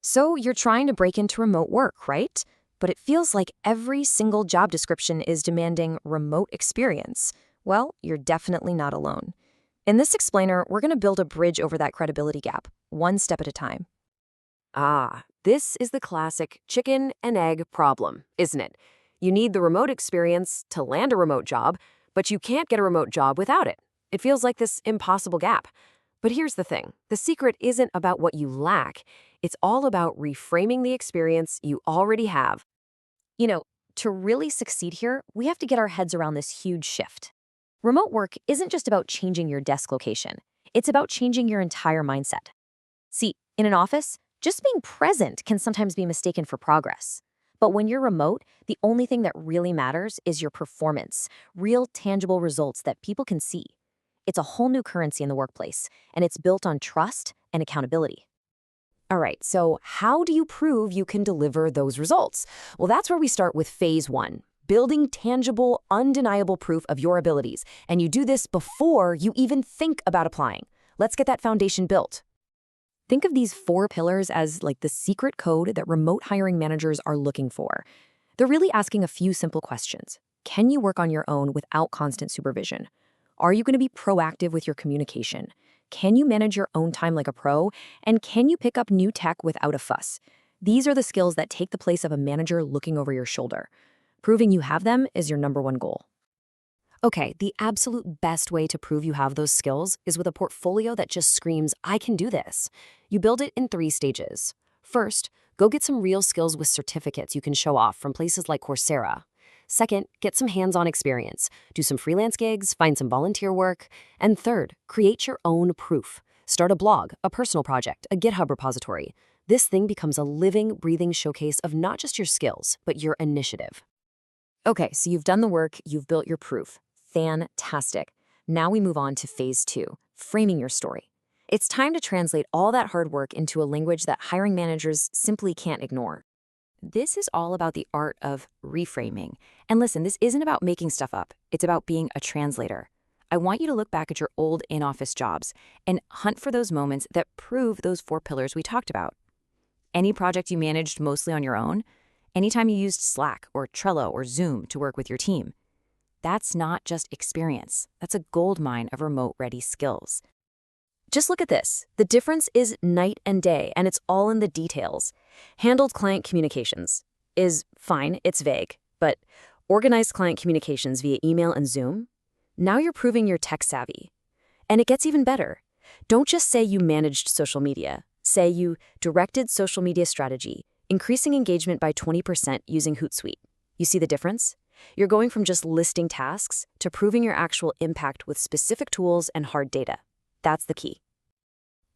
So you're trying to break into remote work, right? But it feels like every single job description is demanding remote experience. Well, you're definitely not alone. In this explainer, we're going to build a bridge over that credibility gap, one step at a time. This is the classic chicken and egg problem, isn't it? You need the remote experience to land a remote job, but you can't get a remote job without it. It feels like this impossible gap. But here's the thing. The secret isn't about what you lack. It's all about reframing the experience you already have. You know, to really succeed here, we have to get our heads around this huge shift. Remote work isn't just about changing your desk location. It's about changing your entire mindset. See, in an office, just being present can sometimes be mistaken for progress. But when you're remote, the only thing that really matters is your performance, real tangible results that people can see. It's a whole new currency in the workplace, and it's built on trust and accountability. All right, so how do you prove you can deliver those results? Well, that's where we start with phase one, building tangible, undeniable proof of your abilities. And you do this before you even think about applying. Let's get that foundation built. Think of these 4 pillars as like the secret code that remote hiring managers are looking for. They're really asking a few simple questions. Can you work on your own without constant supervision? Are you going to be proactive with your communication? Can you manage your own time like a pro? And can you pick up new tech without a fuss? These are the skills that take the place of a manager looking over your shoulder. Proving you have them is your #1 goal. Okay, the absolute best way to prove you have those skills is with a portfolio that just screams, I can do this. You build it in 3 stages. First, go get some real skills with certificates you can show off from places like Coursera. Second, get some hands-on experience. Do some freelance gigs, find some volunteer work. And third, create your own proof. Start a blog, a personal project, a GitHub repository. This thing becomes a living, breathing showcase of not just your skills, but your initiative. Okay, so you've done the work, you've built your proof. Fantastic. Now we move on to phase 2, framing your story. It's time to translate all that hard work into a language that hiring managers simply can't ignore. This is all about the art of reframing. And listen, this isn't about making stuff up. It's about being a translator. I want you to look back at your old in-office jobs and hunt for those moments that prove those 4 pillars we talked about. Any project you managed mostly on your own, anytime you used Slack or Trello or Zoom to work with your team. That's not just experience. That's a goldmine of remote-ready skills. Just look at this. The difference is night and day, and it's all in the details. Handled client communications is fine, it's vague, but organized client communications via email and Zoom? Now you're proving you're tech savvy. And it gets even better. Don't just say you managed social media. Say you directed social media strategy, increasing engagement by 20% using Hootsuite. You see the difference? You're going from just listing tasks to proving your actual impact with specific tools and hard data. That's the key.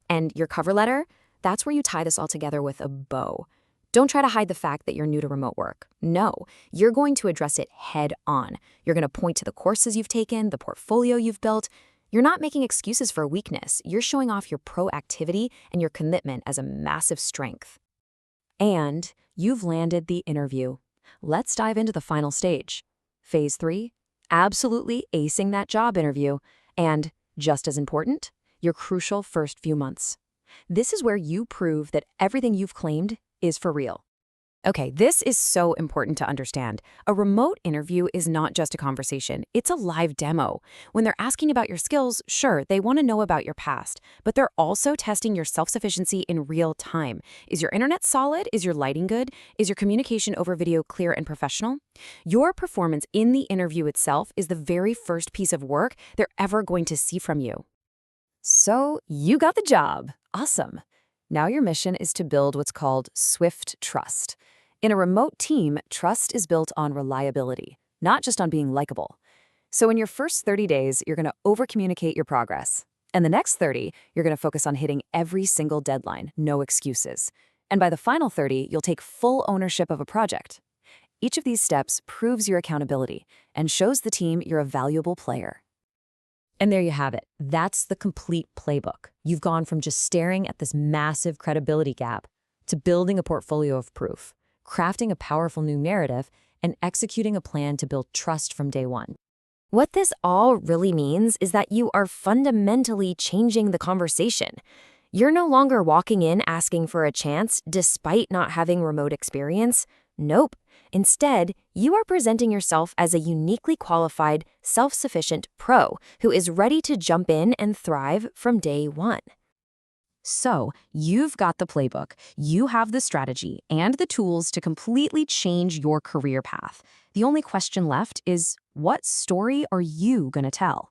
And your cover letter? That's where you tie this all together with a bow. Don't try to hide the fact that you're new to remote work. No, you're going to address it head on. You're going to point to the courses you've taken, the portfolio you've built. You're not making excuses for weakness. You're showing off your proactivity and your commitment as a massive strength. And you've landed the interview. Let's dive into the final stage. Phase 3, absolutely acing that job interview. And just as important, your crucial first few months. This is where you prove that everything you've claimed is for real. Okay, this is so important to understand. A remote interview is not just a conversation, it's a live demo. When they're asking about your skills, sure, they want to know about your past, but they're also testing your self-sufficiency in real time. Is your internet solid? Is your lighting good? Is your communication over video clear and professional? Your performance in the interview itself is the very first piece of work they're ever going to see from you. So, you got the job. Awesome. Now your mission is to build what's called swift trust. In a remote team, trust is built on reliability, not just on being likable. So in your first 30 days, you're going to over-communicate your progress. And the next 30, you're going to focus on hitting every single deadline, no excuses. And by the final 30, you'll take full ownership of a project. Each of these steps proves your accountability and shows the team you're a valuable player. And there you have it. That's the complete playbook. You've gone from just staring at this massive credibility gap to building a portfolio of proof, crafting a powerful new narrative, and executing a plan to build trust from day one. What this all really means is that you are fundamentally changing the conversation. You're no longer walking in asking for a chance despite not having remote experience. Nope. Instead, you are presenting yourself as a uniquely qualified, self-sufficient pro who is ready to jump in and thrive from day one. So, you've got the playbook, you have the strategy, and the tools to completely change your career path. The only question left is, what story are you going to tell?